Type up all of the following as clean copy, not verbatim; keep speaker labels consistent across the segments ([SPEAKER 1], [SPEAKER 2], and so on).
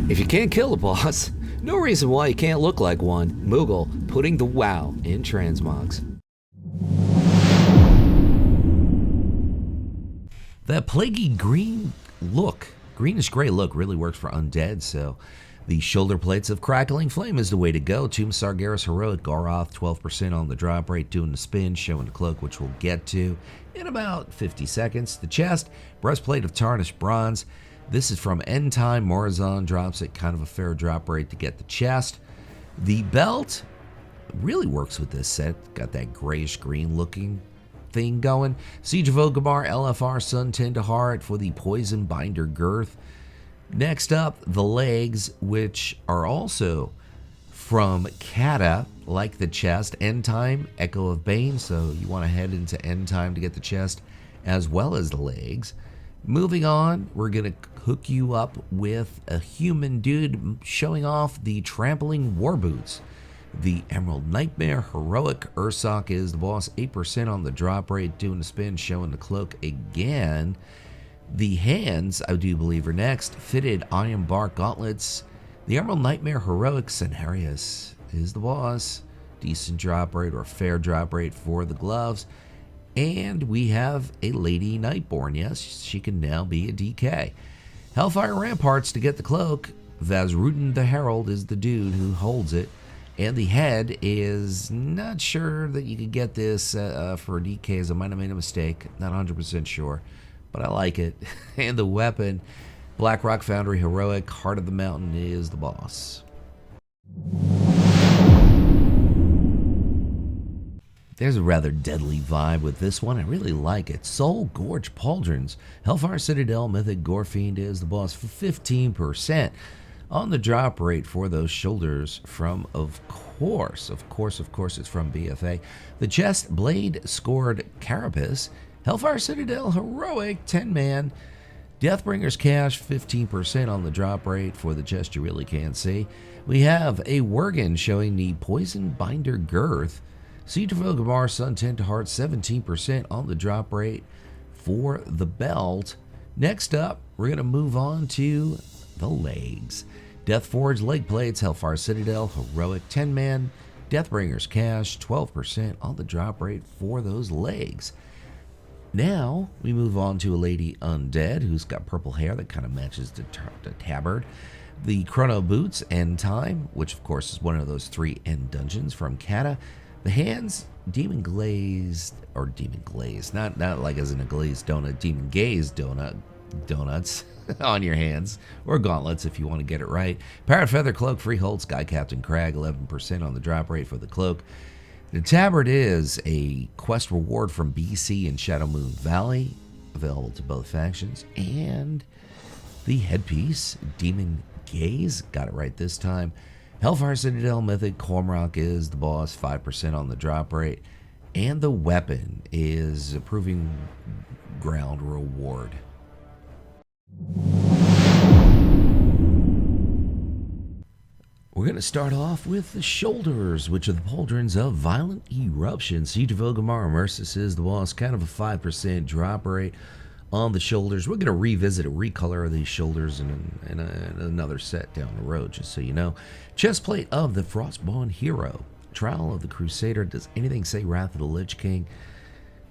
[SPEAKER 1] If you can't kill a boss, no reason why you can't look like one. Moogle putting the wow in transmogs. That plaguey green look, greenish-gray look, really works for Undead, so the shoulder plates of Crackling Flame is the way to go. Tomb Sargeras Heroic Goroth, 12% on the drop rate, doing the spin, showing the cloak, which we'll get to in about 50 seconds. The chest, Breastplate of Tarnished Bronze. This is from End Time. Morazon drops at kind of a fair drop rate to get the chest. The belt really works with this set. Got that grayish-green looking thing going. Siege of Orgrimmar LFR Sun Tend to Heart for the Poison Binder Girth. Next up, the legs, which are also from Cata, like the chest. End Time, Echo of Bane, so you want to head into End Time to get the chest as well as the legs. Moving on, we're going to hook you up with a human dude showing off the Trampling War Boots. The Emerald Nightmare Heroic Ursoc is the boss, 8% on the drop rate, doing the spin, showing the cloak again. The hands, I do believe, are next. Fitted Iron Bark Gauntlets. The Emerald Nightmare Heroic Cenarius is the boss. Decent drop rate or fair drop rate for the gloves. And we have a Lady Nightborn. Yes, she can now be a DK. Hellfire Ramparts to get the cloak. Vazruden the Herald is the dude who holds it. And the head is not sure that you could get this for DKs. I might have made a mistake. Not 100% sure, but I like it. And the weapon, Blackrock Foundry Heroic, Heart of the Mountain is the boss. There's a rather deadly vibe with this one. I really like it. Soul Gorge Pauldrons. Hellfire Citadel Mythic Gorefiend is the boss for 15%. On the drop rate for those shoulders from, of course, it's from BFA. The chest, Blade Scored Carapace. Hellfire Citadel Heroic, 10-man. Deathbringer's Cash, 15% on the drop rate for the chest you really can't see. We have a Worgen showing the Poison Binder Girth. Siege of Orgrimmar, Sun Tend to Heart, 17% on the drop rate for the belt. Next up, we're going to move on to the legs. Deathforge Leg Plates, Hellfire Citadel Heroic, 10-man. Deathbringer's Cash, 12% on the drop rate for those legs. Now, we move on to a Lady Undead who's got purple hair that kind of matches the tabard. The Chrono Boots, End Time, which of course is one of those 3 end dungeons from Cata. The hands, Demon Glazed, not like as in a glazed donut, Demon Gazed donuts on your hands, or gauntlets if you want to get it right. Parrot Feather Cloak, Freehold, Sky Captain Crag, 11% on the drop rate for the cloak. The tabard is a quest reward from BC and Shadow Moon Valley, available to both factions. And the headpiece, Demon Gaze, got it right this time. Hellfire Citadel Mythic Cormrock is the boss, 5% on the drop rate. And the weapon is a Proving Ground reward. We're going to start off with the shoulders, which are the pauldrons of Violent Eruption. Siege of Orgrimmar Mercis is the boss, kind of a 5% drop rate on the shoulders. We're going to revisit a recolor of these shoulders in another set down the road, just so you know. Chestplate of the Frostborn Hero. Trial of the Crusader. Does anything say Wrath of the Lich King?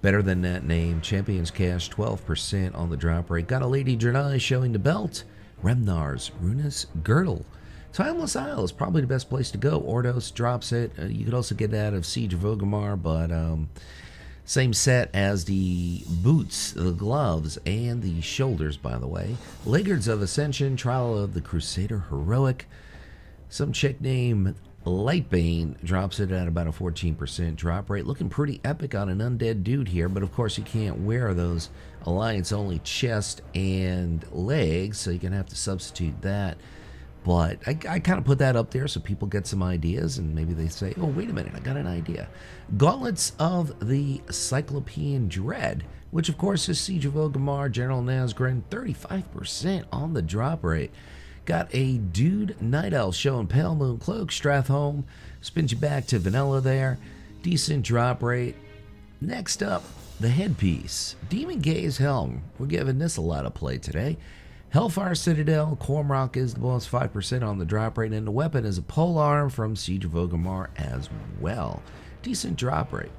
[SPEAKER 1] Better than that name. Champion's Cash, 12% on the drop rate. Got a Lady Draenor showing the belt. Remnar's Runus Girdle. Timeless Isle is probably the best place to go. Ordos drops it. You could also get that of Siege of Orgrimmar, but same set as the boots, the gloves, and the shoulders, by the way. Laggards of Ascension, Trial of the Crusader Heroic. Some chick named Lightbane drops it at about a 14% drop rate. Looking pretty epic on an undead dude here, but of course you can't wear those Alliance-only chest and legs, so you're going to have to substitute that. But I kind of put that up there so people get some ideas, and maybe they say, oh, wait a minute, I got an idea. Gauntlets of the Cyclopean Dread, which of course is Siege of Orgrimmar, General Nazgûl, 35% on the drop rate. Got a Dude Night Elf showing Pale Moon Cloak, Strathholm, spins you back to vanilla there. Decent drop rate. Next up, the headpiece, Demon Gaze Helm. We're giving this a lot of play today. Hellfire Citadel, Cormrock is the boss, 5% on the drop rate, and the weapon is a polearm from Siege of Orgrimmar as well. Decent drop rate.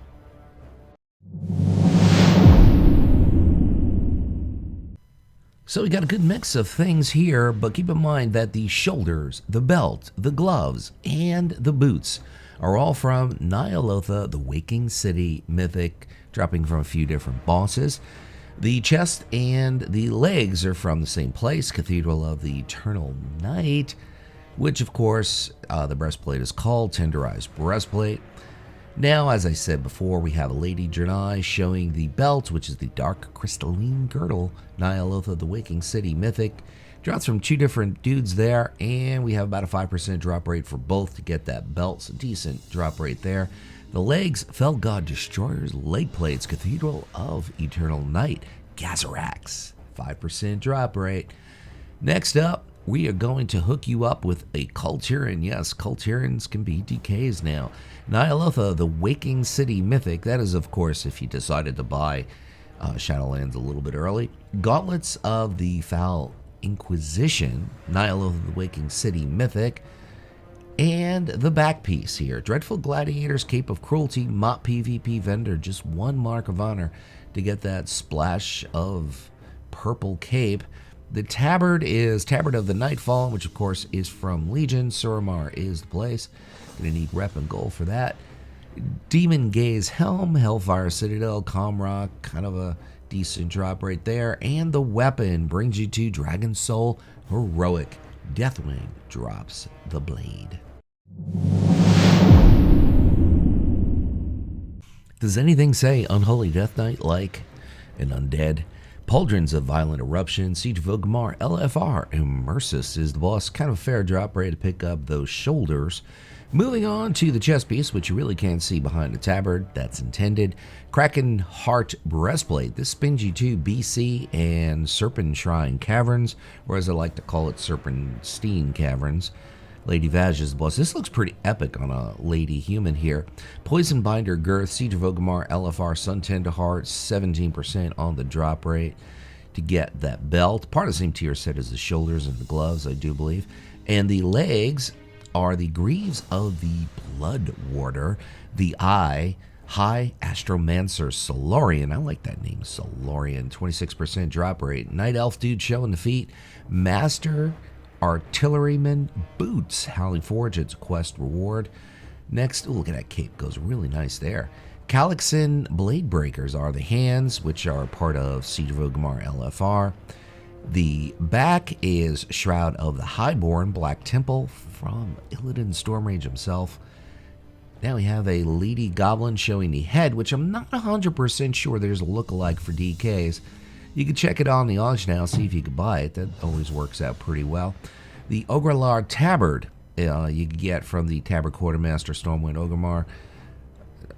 [SPEAKER 1] So we got a good mix of things here, but keep in mind that the shoulders, the belt, the gloves, and the boots are all from Ny'alotha, the Waking City Mythic, dropping from a few different bosses. The chest and the legs are from the same place, Cathedral of the Eternal Night, which of course the breastplate is called Tenderized Breastplate. Now, as I said before, we have a Lady Draenor showing the belt, which is the Dark Crystalline Girdle, Ny'alotha, the Waking City Mythic. Drops from two different dudes there, and we have about a 5% drop rate for both to get that belt. So decent drop rate there. The legs, Fell God Destroyer's Leg Plates, Cathedral of Eternal Night, Gazarax, 5% drop rate. Next up, we are going to hook you up with a Culturan. Yes, Culturans can be DKs now. Ny'alotha, the Waking City Mythic. That is, of course, if you decided to buy Shadowlands a little bit early. Gauntlets of the Foul Inquisition, Ny'alotha, the Waking City Mythic. And the back piece here, Dreadful Gladiator's Cape of Cruelty, Mop PvP Vendor. Just one mark of honor to get that splash of purple cape. The tabard is Tabard of the Nightfall, which of course is from Legion. Suramar is the place. Gonna need rep and gold for that. Demon Gaze Helm, Hellfire Citadel, Comrock, kind of a decent drop right there. And the weapon brings you to Dragon Soul Heroic. Deathwing drops the blade. Does anything say Unholy Death Knight like an Undead? Pauldrons of Violent Eruption, Siege of Orgrimmar, LFR, Immersus is the boss. Kind of a fair drop rate to pick up those shoulders. Moving on to the chest piece, which you really can't see behind the tabard. That's intended. Kraken Heart Breastplate. This spins you to BC and Serpent Shrine Caverns, or as I like to call it, Serpentine Caverns. Lady Vaj is the boss. This looks pretty epic on a lady human here. Poison Binder Girth, Siege of Orgrimmar, LFR, Suntender Heart, 17% on the drop rate to get that belt. Part of the same tier set as the shoulders and the gloves, I do believe. And the legs are the Greaves of the Blood Warder, the Eye, High Astromancer Solarian. I like that name, Solarian. 26% drop rate. Night Elf Dude showing the feet. Master Artilleryman Boots, Howling Forge. It's a quest reward. Next, look at that cape. Goes really nice there. Calixin Blade Breakers are the hands, which are part of Siege of Orgrimmar LFR. The back is Shroud of the Highborn, Black Temple from Illidan Stormrage himself. Now we have a Lady Goblin showing the head, which I'm not 100% sure there's a lookalike for DKs. You can check it on the auction house, see if you can buy it. That always works out pretty well. The Ogrelar Tabard you can get from the Tabard Quartermaster Stormwind Orgrimmar.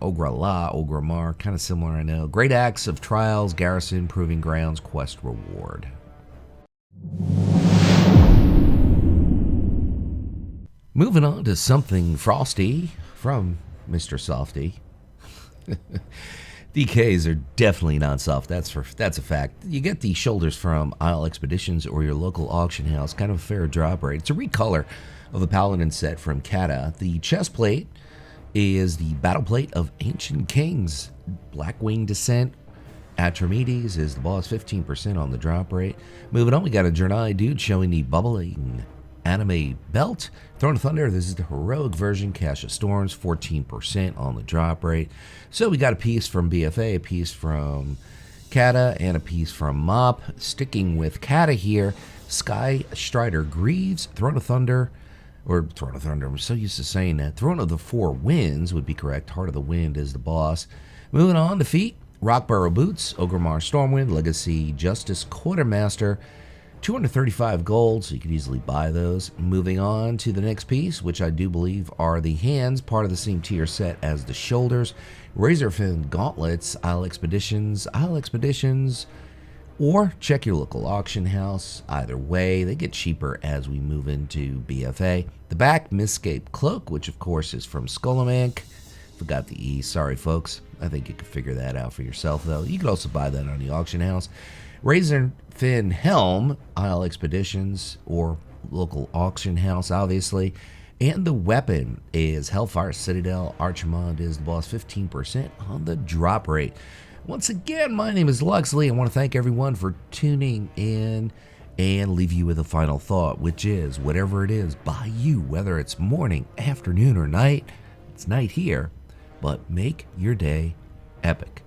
[SPEAKER 1] Orgrimmar, kind of similar, I know. Great Axe of Trials, Garrison, Proving Grounds, Quest Reward. Moving on to something frosty from Mr. Softy. DKs are definitely not soft. That's a fact. You get the shoulders from Isle Expeditions or your local auction house. Kind of a fair drop rate. It's a recolor of the Paladin set from Cata. The chest plate is the Battle Plate of Ancient Kings. Blackwing Descent. Atramedes is the boss, 15% on the drop rate. Moving on, we got a Draenor dude showing the bubbling anime belt. Throne of Thunder, this is the heroic version. Cache of Storms, 14% on the drop rate. So we got a piece from BFA, a piece from Cata, and a piece from Mop. Sticking with Cata here, Sky Strider Greaves, Throne of Thunder, I'm so used to saying that. Throne of the Four Winds would be correct. Heart of the Wind is the boss. Moving on to feet, Rockburrow Boots, Orgrimmar Stormwind, Legacy Justice Quartermaster, 235 gold, so you could easily buy those. Moving on to the next piece, which I do believe are the hands, part of the same tier set as the shoulders. Razorfin Gauntlets, Isle Expeditions, or check your local auction house. Either way, they get cheaper as we move into BFA. The back, Mistcape Cloak, which of course is from Skullamank. Forgot the E, sorry folks. I think you can figure that out for yourself though. You can also buy that on the auction house. Razor Fin Helm, Isle Expeditions, or local auction house, obviously. And the weapon is Hellfire Citadel. Archimond is the boss, 15% on the drop rate. Once again, my name is Luxeley. I want to thank everyone for tuning in and leave you with a final thought, which is whatever it is by you, whether it's morning, afternoon, or night, it's night here, but make your day epic.